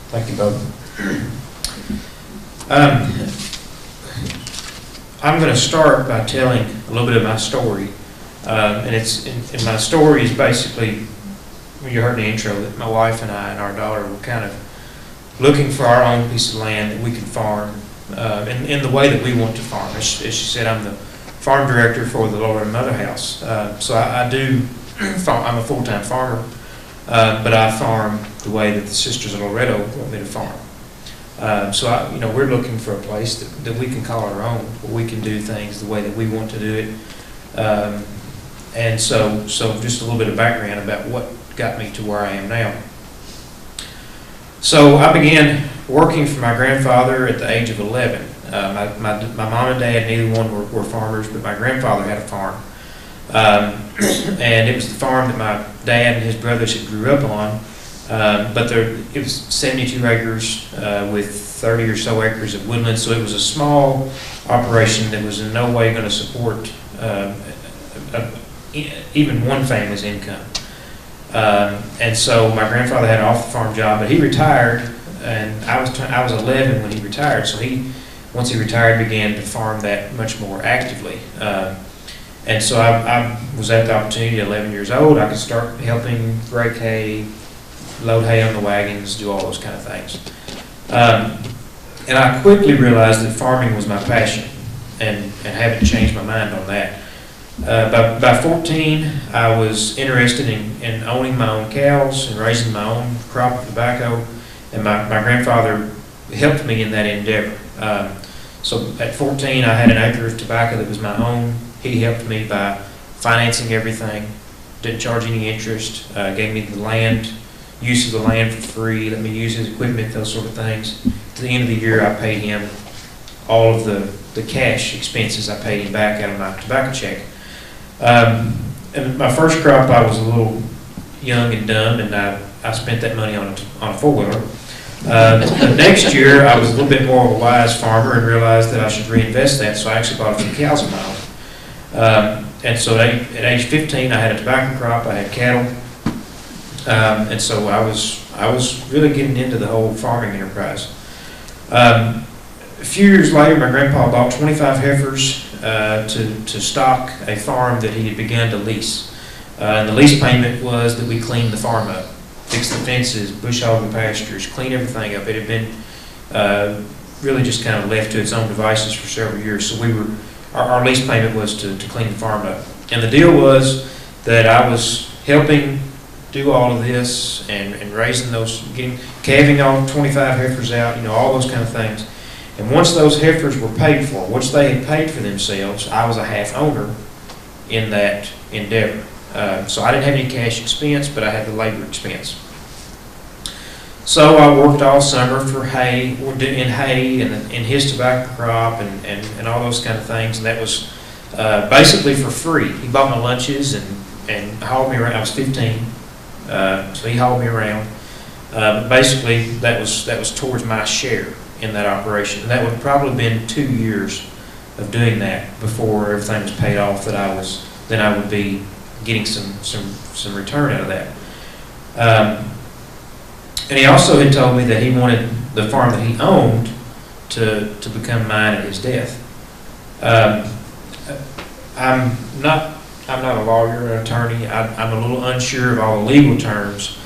Thank you, Bob. I'm going to start by telling a little bit of my story. And my story is basically, you heard in the intro, that my wife and I and our daughter were kind of looking for our own piece of land that we could farm in the way that we want to farm. As she said, I'm the farm director for the Lord and Mother House. So I do, I'm a full-time farmer, but I farm the way that the Sisters of Loretto want me to farm. So we're looking for a place that we can call our own, where we can do things the way that we want to do it. And so just a little bit of background about what got me to where I am now. So I began working for my grandfather at the age of 11. My mom and dad, neither one were farmers, but my grandfather had a farm. And it was the farm that my dad and his brothers had grew up on. But it was 72 acres with 30 or so acres of woodland, so it was a small operation that was in no way going to support even one family's income. And so my grandfather had an off-the-farm job, but he retired, and I was 11 when he retired, so once he retired, began to farm that much more actively. And so I was at the opportunity at 11 years old. I could start helping rake hay, load hay on the wagons, do all those kind of things. And I quickly realized that farming was my passion, and haven't changed my mind on that. By 14, I was interested in owning my own cows and raising my own crop of tobacco, and my grandfather helped me in that endeavor. So at 14, I had an acre of tobacco that was my own. He helped me by financing everything, didn't charge any interest, gave me the land, use of the land for free, let me use his equipment, those sort of things. At the end of the year, I paid him all of the cash expenses. I paid him back out of my tobacco check. And my first crop, I was a little young and dumb, and I spent that money on a four-wheeler. The next year, I was a little bit more of a wise farmer and realized that I should reinvest that, so I actually bought a few cows of my own. And so at age 15, I had a tobacco crop, I had cattle, and so I was really getting into the whole farming enterprise. A few years later, my grandpa bought 25 heifers to stock a farm that he had begun to lease. And the lease payment was that we cleaned the farm up, fix the fences, bush hog the pastures, clean everything up. It had been really just kind of left to its own devices for several years. So our lease payment was to clean the farm up. And the deal was that I was helping do all of this and raising those, calving all 25 heifers out, all those kind of things. And once those heifers were paid for, once they had paid for themselves, I was a half owner in that endeavor. So I didn't have any cash expense, but I had the labor expense. So I worked all summer for hay, in hay and in his tobacco crop and all those kind of things. And that was basically for free. He bought my lunches and hauled me around. I was 15, so he hauled me around. Basically, that was towards my share in that operation. And that would have probably been 2 years of doing that before everything was paid off. Then I would be getting some return out of that. And he also had told me that he wanted the farm that he owned to become mine at his death. I'm not a lawyer or an attorney. I'm a little unsure of all the legal terms,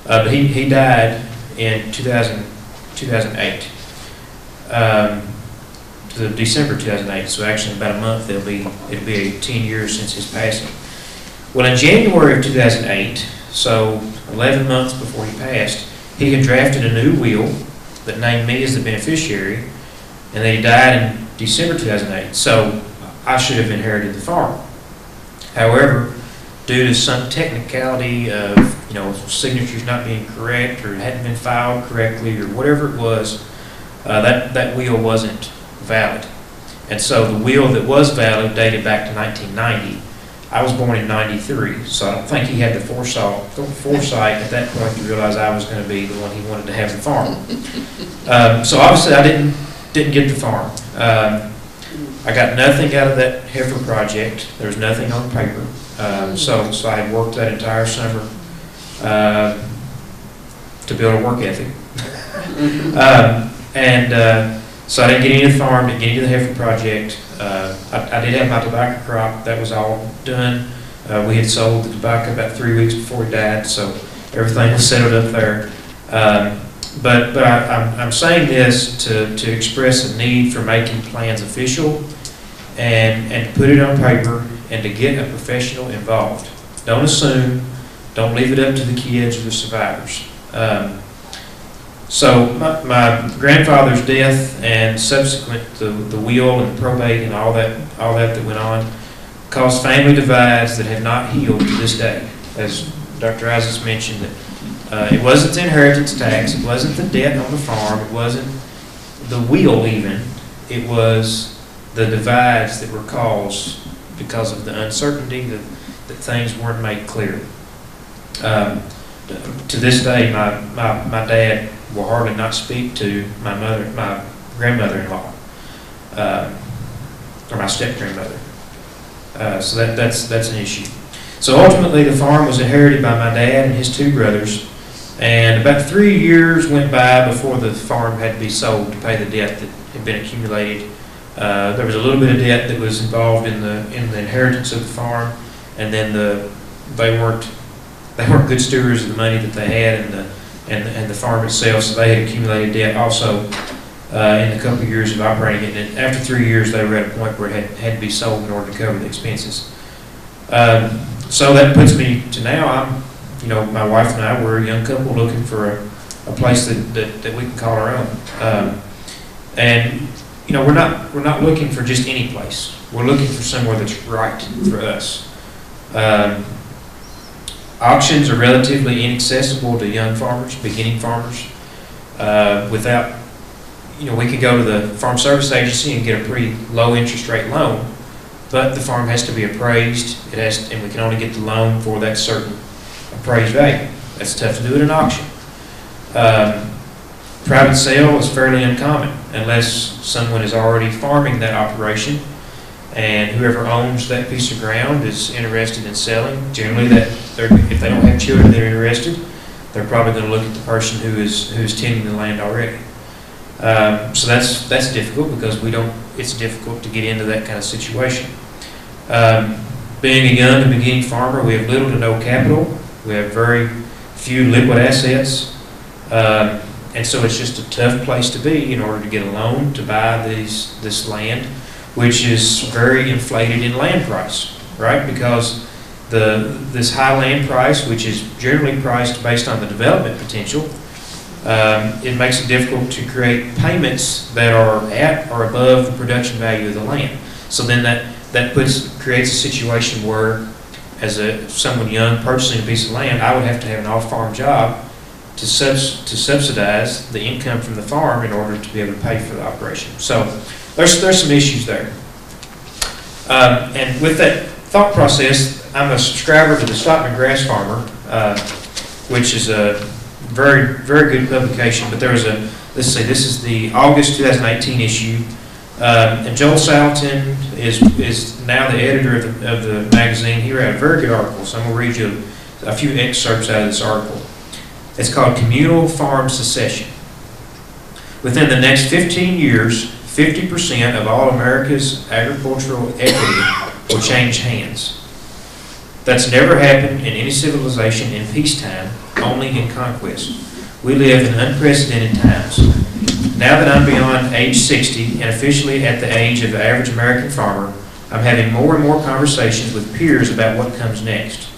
but he died in 2008. To December 2008, so actually in about a month it'll be 10 years since his passing. Well, in January of 2008, so 11 months before he passed, he had drafted a new will that named me as the beneficiary, and then he died in December 2008. So I should have inherited the farm. However, due to some technicality of signatures not being correct or hadn't been filed correctly or whatever it was, that will wasn't valid. And so the will that was valid dated back to 1990. I was born in 93, so I don't think he had the foresight at that point to realize I was going to be the one he wanted to have the farm. So obviously I didn't get the farm. I got nothing out of that heifer project. There was nothing on paper. So I had worked that entire summer. to build a work ethic. So I didn't get into the farm, didn't get into the heifer project. I did have my tobacco crop, that was all done. We had sold the tobacco about 3 weeks before he died, so everything was settled up there. But I'm saying this to express a need for making plans official and to put it on paper and to get a professional involved. Don't assume, don't leave it up to the kids or the survivors. So my grandfather's death and subsequent the will and probate and all that went on caused family divides that have not healed to this day. As Dr. Isaacs mentioned, that it wasn't the inheritance tax, it wasn't the debt on the farm, it wasn't the will even, it was the divides that were caused because of the uncertainty that things weren't made clear. To this day, my dad will hardly not speak to my grandmother-in-law, or my step-grandmother. So that's an issue. So ultimately, the farm was inherited by my dad and his two brothers, and about 3 years went by before the farm had to be sold to pay the debt that had been accumulated. There was a little bit of debt that was involved in the inheritance of the farm, and then they weren't good stewards of the money that they had and the farm itself, so they had accumulated debt also in the couple of years of operating it. And after 3 years, they were at a point where it had to be sold in order to cover the expenses. So that puts me to now. My wife and I, we're a young couple looking for a place that we can call our own. And we're not looking for just any place. We're looking for somewhere that's right for us. Auctions are relatively inaccessible to young farmers, beginning farmers. We could go to the Farm Service Agency and get a pretty low interest rate loan, but the farm has to be appraised. And we can only get the loan for that certain appraised value. That's tough to do at an auction. Private sale is fairly uncommon unless someone is already farming that operation, and whoever owns that piece of ground is interested in selling. Generally, if they don't have children that are interested, they're probably going to look at the person who is tending the land already. So that's difficult because it's difficult to get into that kind of situation. Being a young and beginning farmer, we have little to no capital. We have very few liquid assets. And so it's just a tough place to be in order to get a loan to buy this land, which is very inflated in land price, right? Because this high land price, which is generally priced based on the development potential, it makes it difficult to create payments that are at or above the production value of the land. So then that creates a situation where, as someone young purchasing a piece of land, I would have to have an off-farm job to subsidize the income from the farm in order to be able to pay for the operation. So there's some issues there. And with that thought process, I'm a subscriber to the Stockman Grass Farmer, which is a very, very good publication. But there was this is the August 2018 issue. And Joel Salatin is now the editor of the magazine. He wrote a very good article, so I'm going to read you a few excerpts out of this article. It's called Communal Farm Secession. Within the next 15 years, 50% of all America's agricultural equity will change hands. That's never happened in any civilization in peacetime, only in conquest. We live in unprecedented times. Now that I'm beyond age 60 and officially at the age of the average American farmer, I'm having more and more conversations with peers about what comes next.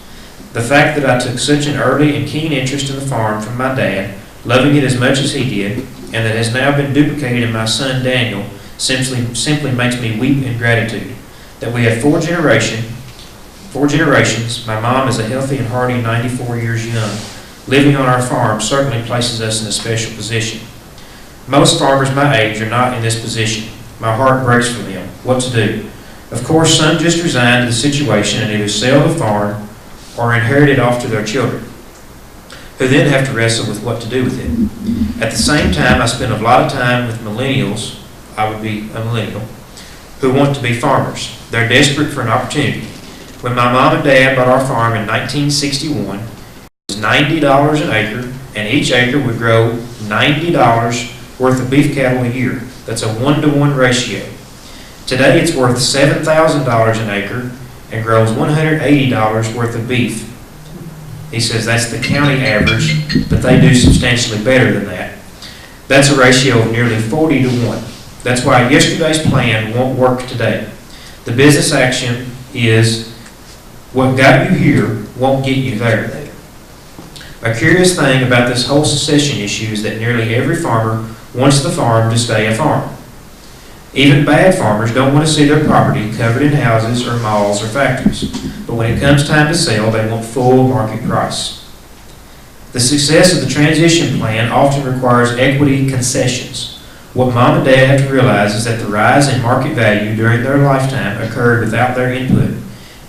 The fact that I took such an early and keen interest in the farm from my dad, loving it as much as he did, and that has now been duplicated in my son Daniel, simply makes me weep in gratitude. That we have four generations, my mom is a healthy and hearty 94 years young. Living on our farm certainly places us in a special position. Most farmers my age are not in this position. My heart breaks for them. What to do? Of course, some just resign to the situation and either sell the farm or inherit it off to their children, who then have to wrestle with what to do with it. At the same time, I spend a lot of time with millennials, I would be a millennial, who want to be farmers. They're desperate for an opportunity. When my mom and dad bought our farm in 1961, it was $90 an acre, and each acre would grow $90 worth of beef cattle a year. That's a 1-to-1 ratio. Today it's worth $7,000 an acre and grows $180 worth of beef. He says that's the county average, but they do substantially better than that. That's a ratio of nearly 40 to 1. That's why yesterday's plan won't work today. The business action is what got you here won't get you there. A curious thing about this whole secession issue is that nearly every farmer wants the farm to stay a farm. Even bad farmers don't want to see their property covered in houses or malls or factories. But when it comes time to sell, they want full market price. The success of the transition plan often requires equity concessions. What Mom and Dad have to realize is that the rise in market value during their lifetime occurred without their input.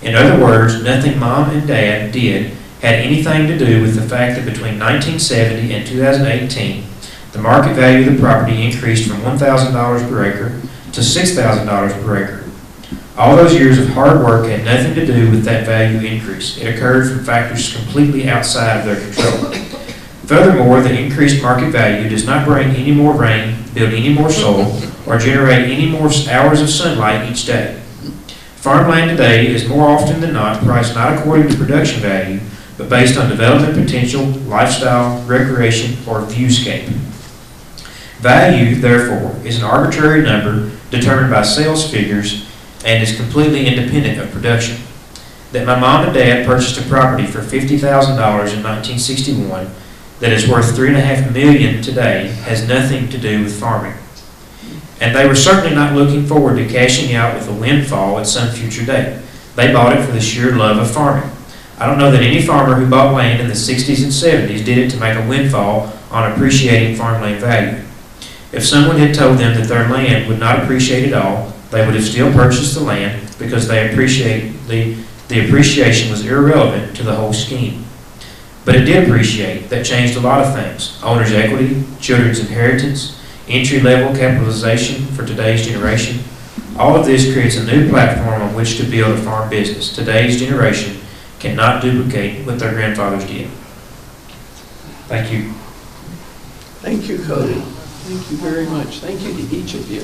In other words, nothing Mom and Dad did had anything to do with the fact that between 1970 and 2018, the market value of the property increased from $1,000 per acre to $6,000 per acre. All those years of hard work had nothing to do with that value increase. It occurred from factors completely outside of their control. Furthermore, the increased market value does not bring any more rain, build any more soil, or generate any more hours of sunlight each day. Farmland today is more often than not priced not according to production value, but based on development potential, lifestyle, recreation, or viewscape. Value, therefore, is an arbitrary number determined by sales figures and is completely independent of production. That my mom and dad purchased a property for $50,000 in 1961 that is worth $3.5 million today has nothing to do with farming. And they were certainly not looking forward to cashing out with a windfall at some future date. They bought it for the sheer love of farming. I don't know that any farmer who bought land in the 60s and 70s did it to make a windfall on appreciating farmland value. If someone had told them that their land would not appreciate at all, they would have still purchased the land because they appreciate the appreciation was irrelevant to the whole scheme. But it did appreciate. That changed a lot of things. Owner's equity, children's inheritance, entry-level capitalization for today's generation. All of this creates a new platform on which to build a farm business. Today's generation cannot duplicate what their grandfathers did. Thank you. Thank you, Cody. Thank you very much. Thank you to each of you.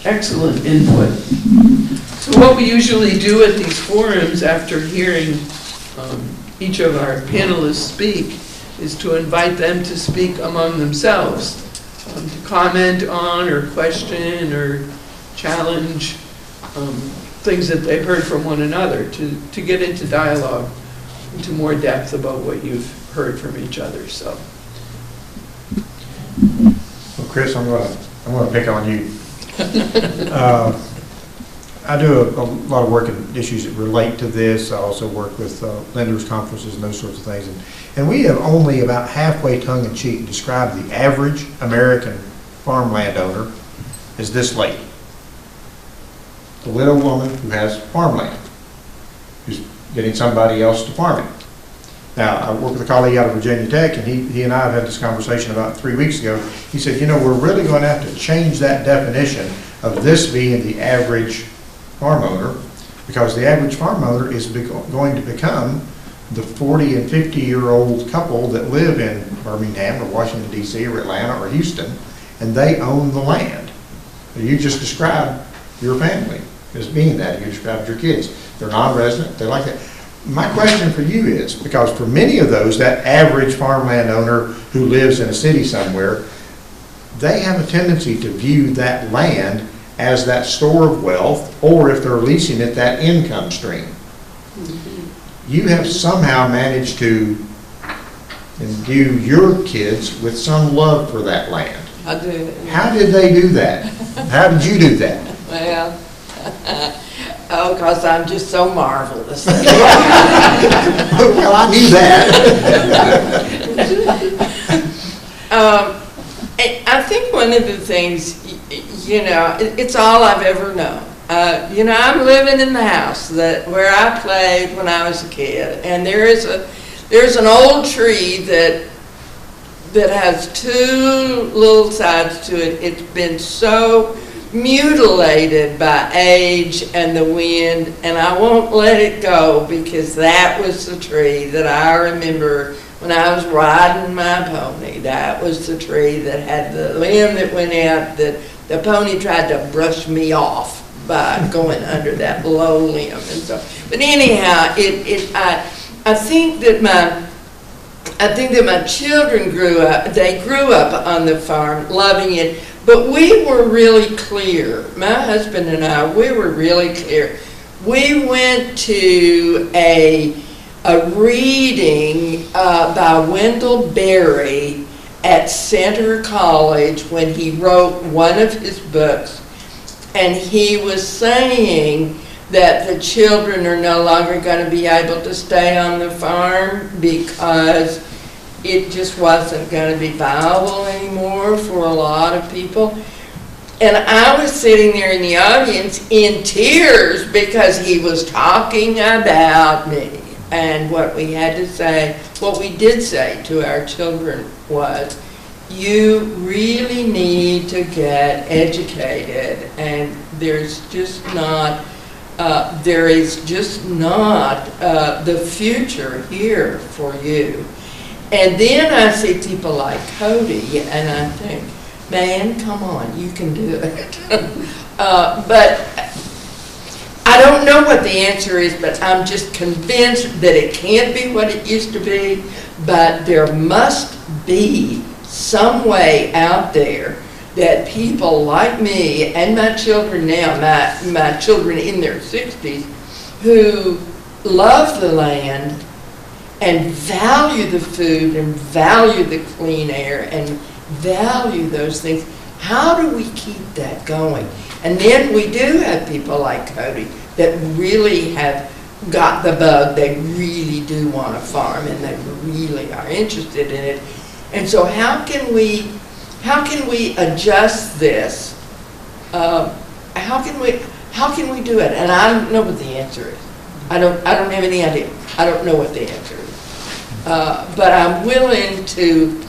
Excellent input. So what we usually do at these forums after hearing each of our panelists speak is to invite them to speak among themselves, to comment on or question or challenge things that they've heard from one another, to get into dialogue, into more depth about what you've heard from each other. So, well, Chris, I'm going to pick on you. I do a lot of work in issues that relate to this. I also work with lenders conferences and those sorts of things. And we have only about halfway tongue-in-cheek described the average American farm landowner as this lady. The widow woman who has farmland, who's getting somebody else to farm it. Now, I work with a colleague out of Virginia Tech, and he and I have had this conversation about 3 weeks ago. He said, you know, we're really going to have to change that definition of this being the average farm owner, because the average farm owner is going to become the 40 and 50-year-old couple that live in Birmingham or Washington, D.C. or Atlanta or Houston, and they own the land. You just described your family as being that. You described your kids. They're non-resident. They like that. My question for you is, because for many of those, that average farmland owner who lives in a city somewhere, they have a tendency to view that land as that store of wealth, or if they're leasing it, that income stream. Mm-hmm. You have somehow managed to imbue your kids with some love for that land. I do. How did they do that? How did you do that? Well, because I'm just so marvelous. Well, I knew that. I think one of the things, you know, it's all I've ever known. You know, I'm living in the house where I played when I was a kid, and there's an old tree that has two little sides to it. It's been so mutilated by age and the wind, and I won't let it go, because that was the tree that I remember when I was riding my pony, that was the tree that had the limb that went out, that the pony tried to brush me off by going under that low limb. And so, but anyhow, I think that my children grew up on the farm, loving it, but we were really clear. My husband and I, we were really clear. We went to a reading by Wendell Berry at Center College when he wrote one of his books, and he was saying that the children are no longer going to be able to stay on the farm because it just wasn't going to be viable anymore for a lot of people. And I was sitting there in the audience in tears because he was talking about me. And what we had to say, what we did say to our children was, you really need to get educated, and there is just not the future here for you. And then I see people like Cody, and I think, man, come on, you can do it. But I don't know what the answer is, but I'm just convinced that it can't be what it used to be, but there must be some way out there that people like me and my children now, my children in their 60s, who love the land and value the food and value the clean air and value those things, how do we keep that going? And then we do have people like Cody that really have got the bug. They really do want to farm, and they really are interested in it. And so how can we adjust this? How can we do it? And I don't know what the answer is. I don't have any idea. I don't know what the answer is. But I'm willing to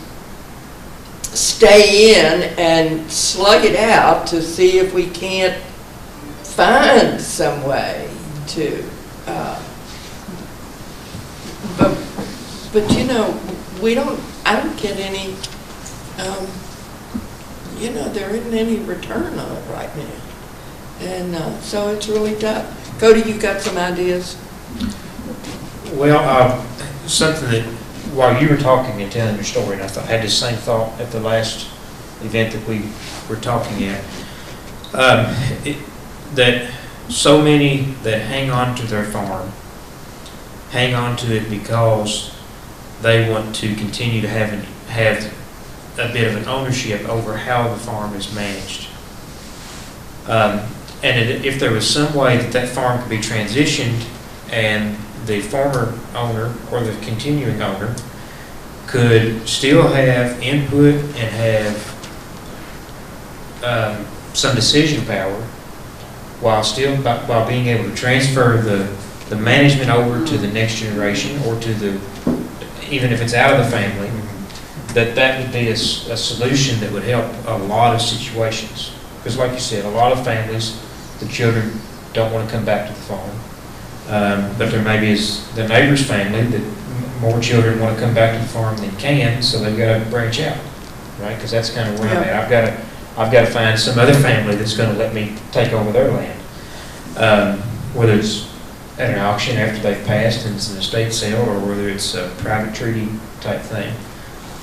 stay in and slug it out to see if we can't find some way to. But you know, I don't get any. There isn't any return on it right now, and so it's really tough. Cody, you got some ideas? Well, something that, while you were talking and telling your story, and I had the same thought at the last event that we were talking at, that so many that hang on to their farm, hang on to it because they want to continue to have a bit of an ownership over how the farm is managed. And if there was some way that farm could be transitioned and the former owner or the continuing owner could still have input and have some decision power while being able to transfer the management over to the next generation, or even if it's out of the family, that would be a solution that would help a lot of situations. Because like you said, a lot of families, the children don't want to come back to the farm. But there maybe is the neighbor's family that more children want to come back to the farm than can, so they've got to branch out, right? Because that's kind of where I'm at. I've got to find some other family that's going to let me take over their land. Whether it's at an auction after they've passed and it's an estate sale, or whether it's a private treaty type thing.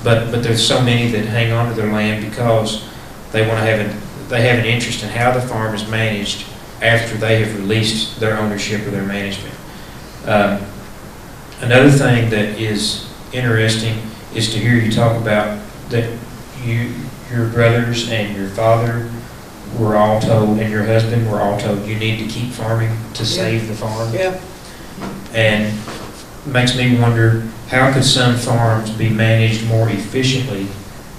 But there's so many that hang on to their land because they want to they have an interest in how the farm is managed after they have released their ownership or their management. Another thing that is interesting is to hear you talk about that your brothers and your father were all told, and your husband were all told, you need to keep farming to save the farm. Yeah. And makes me wonder, how could some farms be managed more efficiently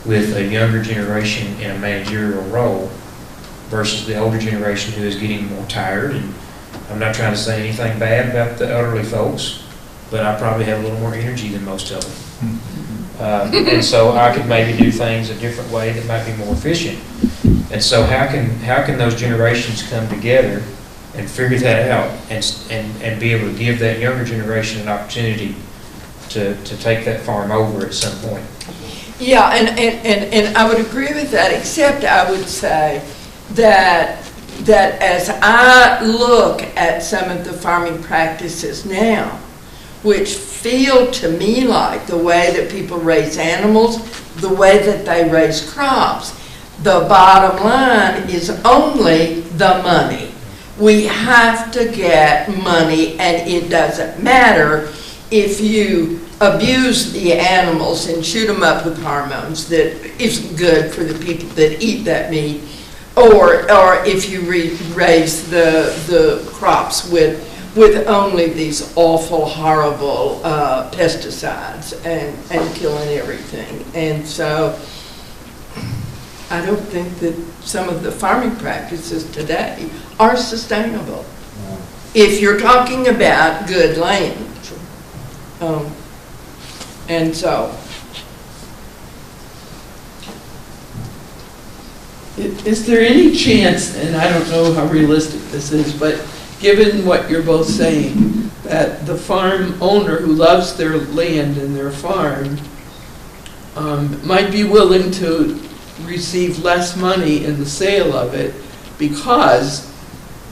with a younger generation in a managerial role versus the older generation who is getting more tired? And I'm not trying to say anything bad about the elderly folks, but I probably have a little more energy than most of them. And so I could maybe do things a different way that might be more efficient. And so how can those generations come together and figure that out and be able to give that younger generation an opportunity to take that farm over at some point. Yeah, and I would agree with that, except I would say that as I look at some of the farming practices now, which feel to me like the way that people raise animals, the way that they raise crops, the bottom line is only the money. We have to get money, and it doesn't matter if you abuse the animals and shoot them up with hormones that isn't good for the people that eat that meat, or if you raise the crops with only these awful, horrible pesticides and killing everything. And so I don't think that some of the farming practices today are sustainable. If you're talking about good land. And so, is there any chance, and I don't know how realistic this is, but given what you're both saying, that the farm owner who loves their land and their farm might be willing to receive less money in the sale of it because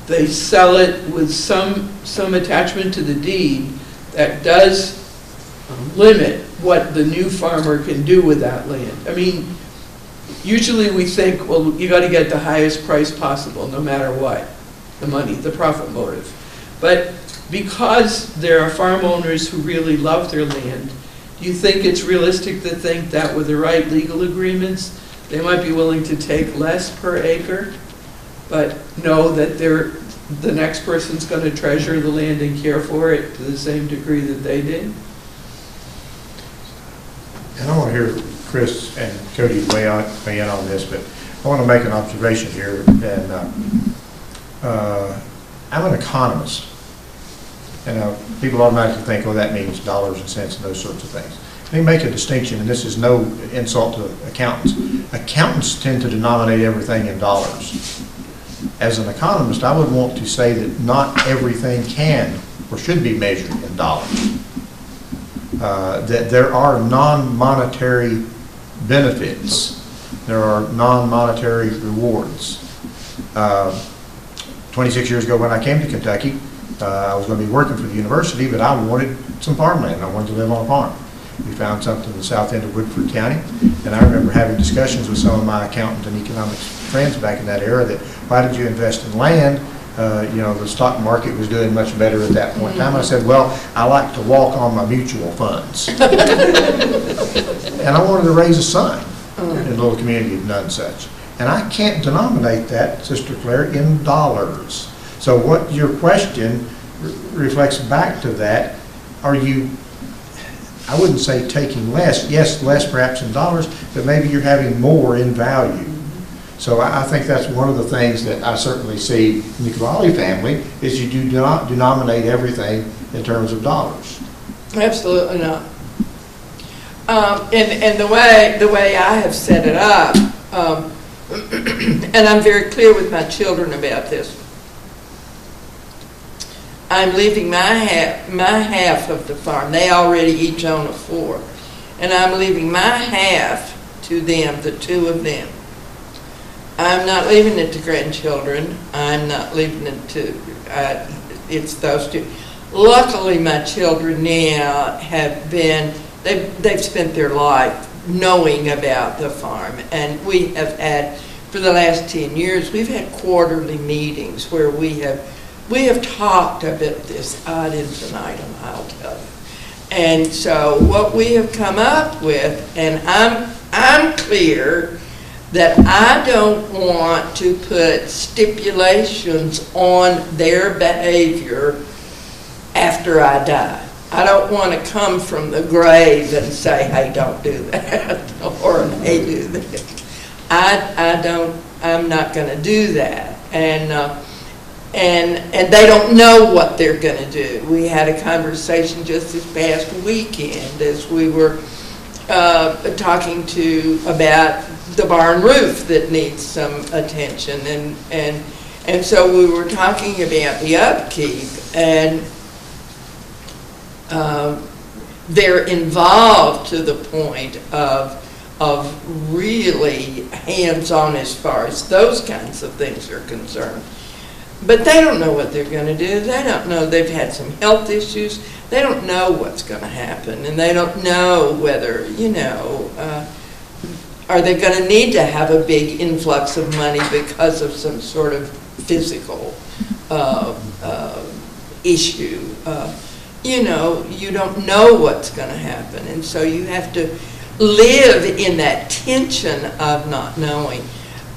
they sell it with some attachment to the deed that does limit what the new farmer can do with that land? I mean, usually we think, well, you got to get the highest price possible no matter what, the money, the profit motive. But because there are farm owners who really love their land, do you think it's realistic to think that with the right legal agreements, they might be willing to take less per acre, but know that the next person's going to treasure the land and care for it to the same degree that they did? And I want to hear Chris and Cody weigh in on this, but I want to make an observation here. And I'm an economist. And people automatically think, oh, that means dollars and cents and those sorts of things. Let me make a distinction, and this is no insult to accountants. Accountants tend to denominate everything in dollars. As an economist, I would want to say that not everything can or should be measured in dollars. That there are non-monetary benefits. There are non-monetary rewards. 26 years ago when I came to Kentucky, I was going to be working for the university, but I wanted some farmland. I wanted to live on a farm. We found something in the south end of Woodford County, and I remember having discussions with some of my accountant and economics friends back in that era that, why did you invest in land? The stock market was doing much better at that point in time. I said, well, I like to walk on my mutual funds. And I wanted to raise a son in a little community of none such. And I can't denominate that, Sister Claire, in dollars. So what your question reflects back to that, are you, I wouldn't say taking less, yes, less perhaps in dollars, but maybe you're having more in value. So I think that's one of the things that I certainly see in the Cavalli family, is you do not denominate everything in terms of dollars. absolutely not. And the way I have set it up, and I'm very clear with my children about this, I'm leaving my half of the farm. They already each own a 4. And I'm leaving my half to them, the 2 of them. I'm not leaving it to grandchildren. I'm not leaving it to, it's those 2. Luckily, my children now have been, they've spent their life knowing about the farm. And we have had, for the last 10 years, we've had quarterly meetings where we have talked about this ad infinitum, I'll tell you. And so what we have come up with, and I'm clear that I don't want to put stipulations on their behavior after I die. I don't want to come from the grave and say, hey, don't do that, or hey, do that. I'm not going to do that. And they don't know what they're going to do. We had a conversation just this past weekend as we were talking about the barn roof that needs some attention, and so we were talking about the upkeep, and they're involved to the point of really hands-on as far as those kinds of things are concerned. But they don't know what they're going to do. They don't know. They've had some health issues. They don't know what's going to happen, and they don't know whether, are they going to need to have a big influx of money because of some sort of physical issue. You don't know what's going to happen, and so you have to live in that tension of not knowing.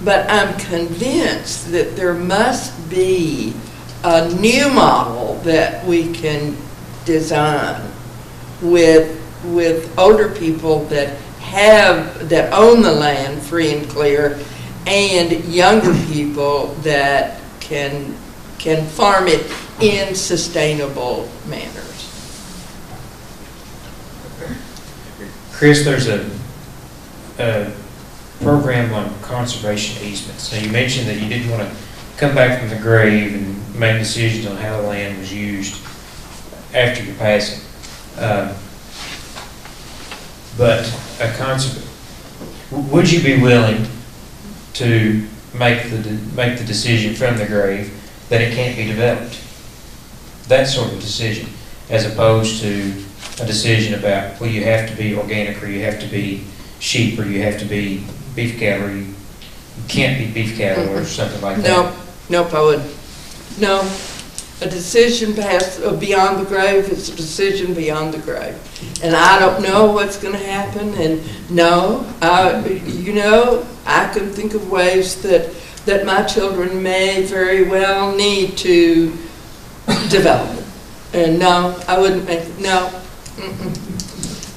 But I'm convinced that there must be a new model that we can design with older people that own the land free and clear, and younger people that can farm it in sustainable manners. Chris, there's a program on conservation easements. Now, you mentioned that you didn't want to come back from the grave and make decisions on how the land was used after your passing. But would you be willing to make the decision from the grave that it can't be developed? That sort of decision, as opposed to a decision about, well, you have to be organic, or you have to be sheep, or you have to be beef cattle, or you can't be beef cattle, or something like that. Nope, I wouldn't. No, a decision passed beyond the grave is a decision beyond the grave. And I don't know what's going to happen, and no, I can think of ways that my children may very well need to develop it. And no, I wouldn't make it, no. Mm-mm.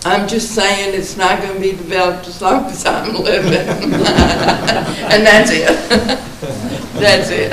I'm just saying it's not going to be developed as long as I'm living. And that's it. That's it.